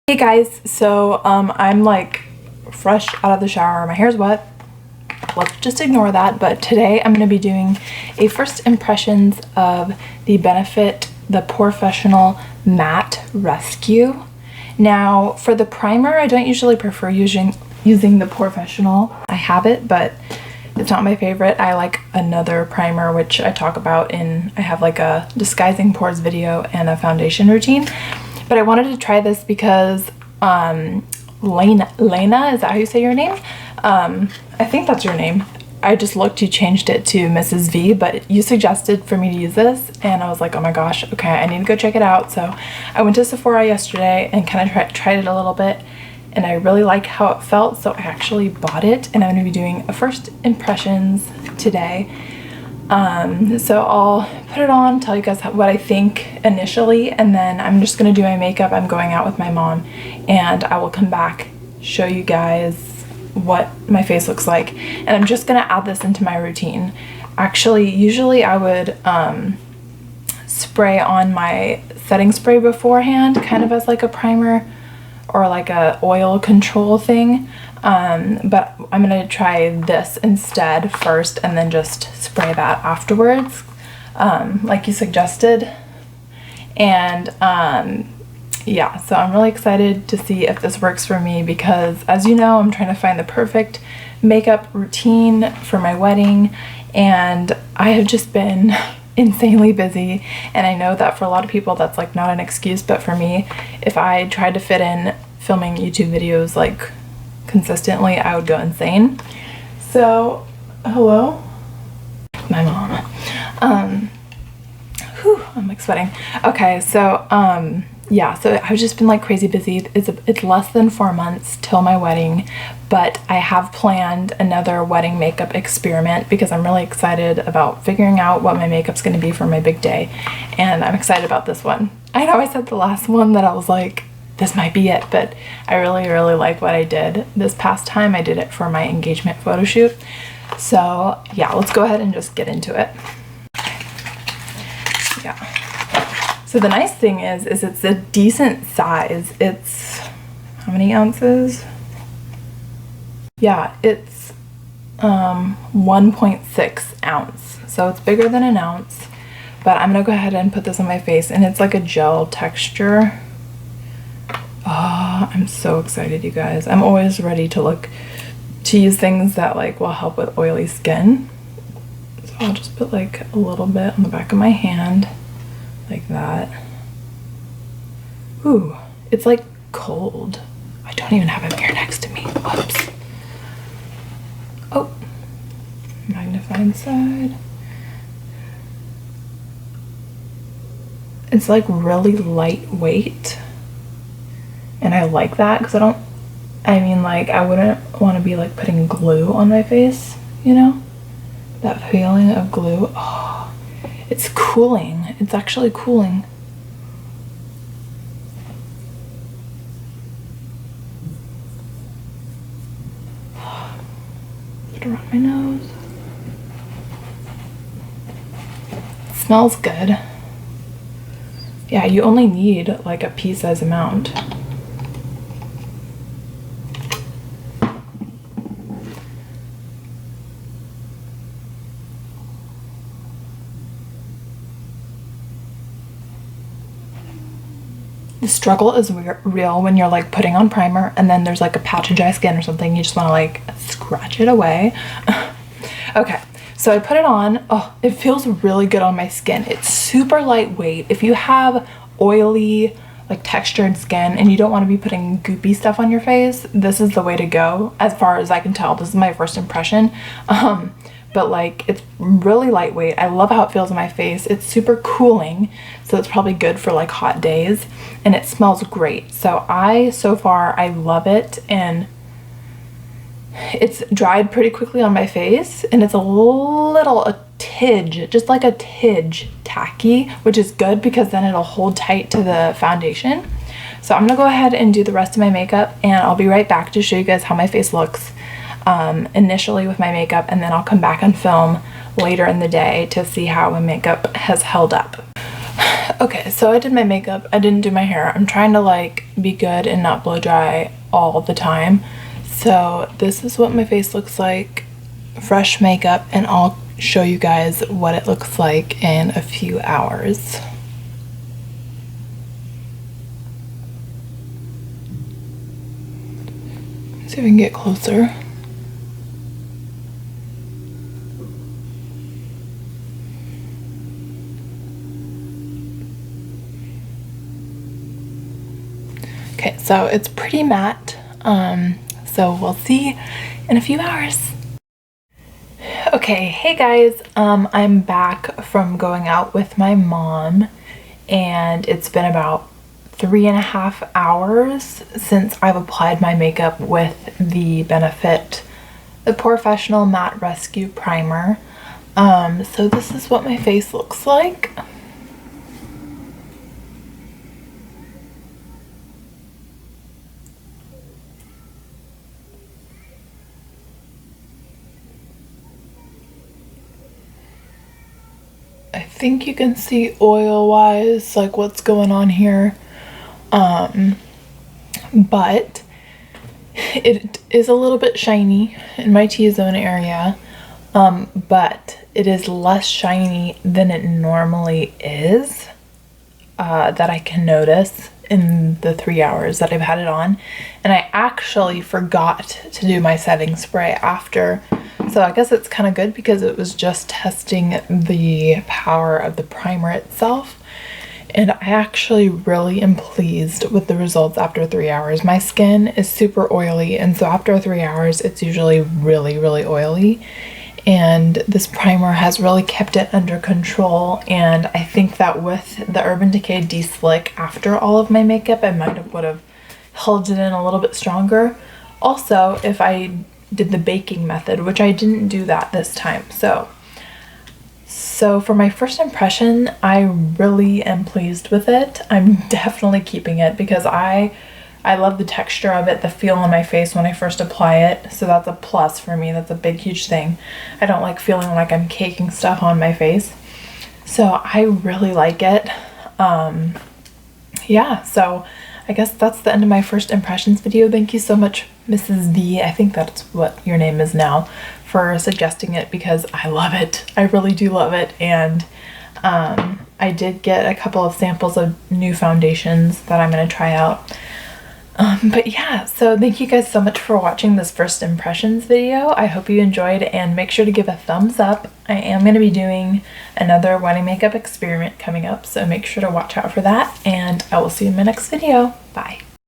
Hey guys, so I'm like fresh out of the shower. My hair's wet. Let's just ignore that. But today I'm going to be doing a first impressions of the Benefit the Porefessional Matte Rescue. Now for the primer, I don't usually prefer using the Porefessional. I have it, but it's not my favorite. I like another primer, which I talk about I have like a disguising pores video and a foundation routine. But I wanted to try this because Lena, is that how you say your name? I think that's your name. I just looked, you changed it to Mrs. V, but you suggested for me to use this, and I was like, oh my gosh, okay, I need to go check it out. So I went to Sephora yesterday and kind of tried it a little bit, and I really liked how it felt, so I actually bought it, and I'm going to be doing a first impressions today. So I'll put it on, tell you guys what I think initially, and then I'm just going to do my makeup. I'm going out with my mom, and I will come back, show you guys what my face looks like, and I'm just going to add this into my routine. Actually, usually I would spray on my setting spray beforehand, kind of as like a primer or like a oil control thing. But I'm gonna try this instead first and then just spray that afterwards, like you suggested. And yeah, so I'm really excited to see if this works for me because, as you know, I'm trying to find the perfect makeup routine for my wedding, and I have just been insanely busy. And I know that for a lot of people that's like not an excuse, but for me, if I tried to fit in filming YouTube videos like consistently, I would go insane. So hello, my mom. Whew, I'm like sweating. Okay, so yeah, so I've just been like crazy busy. It's less than 4 months till my wedding, but I have planned another wedding makeup experiment because I'm really excited about figuring out what my makeup's going to be for my big day, and I'm excited about this one. I know I said the last one that I was like, this might be it, but I really like what I did this past time. I did it for my engagement photo shoot. So yeah, let's go ahead and just get into it. Yeah. So the nice thing is it's a decent size. It's, how many ounces? Yeah, it's 1.6 ounce. So it's bigger than an ounce, but I'm gonna go ahead and put this on my face, and it's like a gel texture. Oh, I'm so excited, you guys. I'm always ready to use things that like will help with oily skin. So I'll just put like a little bit on the back of my hand, like that. Ooh, it's like cold. I don't even have a mirror next to me. Whoops. Oh, magnified side. It's like really lightweight. And I like that because I wouldn't want to be like putting glue on my face, you know? That feeling of glue. Oh, it's cooling. It's actually cooling. Put it around my nose. It smells good. Yeah, you only need like a pea-sized amount. The struggle is real when you're like putting on primer and then there's like a patch of dry skin or something. You just want to like scratch it away. Okay, so I put it on. Oh, it feels really good on my skin. It's super lightweight. If you have oily, like textured skin and you don't want to be putting goopy stuff on your face, this is the way to go, as far as I can tell. This is my first impression. But like, it's really lightweight. I love how it feels on my face. It's super cooling, so it's probably good for like hot days, and it smells great. So far I love it, and it's dried pretty quickly on my face, and it's a tidge, just like a tidge tacky, which is good because then it'll hold tight to the foundation. So I'm gonna go ahead and do the rest of my makeup, and I'll be right back to show you guys how my face looks initially with my makeup, and then I'll come back and film later in the day to see how my makeup has held up. Okay, so I did my makeup. I didn't do my hair. I'm trying to like be good and not blow dry all the time. So this is what my face looks like, fresh makeup, and I'll show you guys what it looks like in a few hours. See if we can get closer. Okay, so it's pretty matte. So we'll see in a few hours. Okay, hey guys, I'm back from going out with my mom, and it's been about 3.5 hours since I've applied my makeup with the Benefit, the Porefessional Matte Rescue Primer. So this is what my face looks like. I think you can see oil-wise, like what's going on here. But it is a little bit shiny in my T-zone area, but it is less shiny than it normally is, that I can notice in the 3 hours that I've had it on. And I actually forgot to do my setting spray after, so I guess it's kind of good because it was just testing the power of the primer itself. And I actually really am pleased with the results after 3 hours. My skin is super oily, and so after 3 hours it's usually really oily, and this primer has really kept it under control. And I think that with the Urban Decay De-Slick after all of my makeup, I would have held it in a little bit stronger. Also, if I did the baking method, which I didn't do that this time. So for my first impression, I really am pleased with it. I'm definitely keeping it because I love the texture of it, the feel on my face when I first apply it. So that's a plus for me. That's a big, huge thing. I don't like feeling like I'm caking stuff on my face. So I really like it. Yeah, so I guess that's the end of my first impressions video. Thank you so much, Mrs. V, I think that's what your name is now, for suggesting it because I love it. I really do love it. And I did get a couple of samples of new foundations that I'm going to try out. But yeah, so thank you guys so much for watching this first impressions video. I hope you enjoyed, and make sure to give a thumbs up. I am going to be doing another wedding makeup experiment coming up, so make sure to watch out for that, and I will see you in my next video. Bye.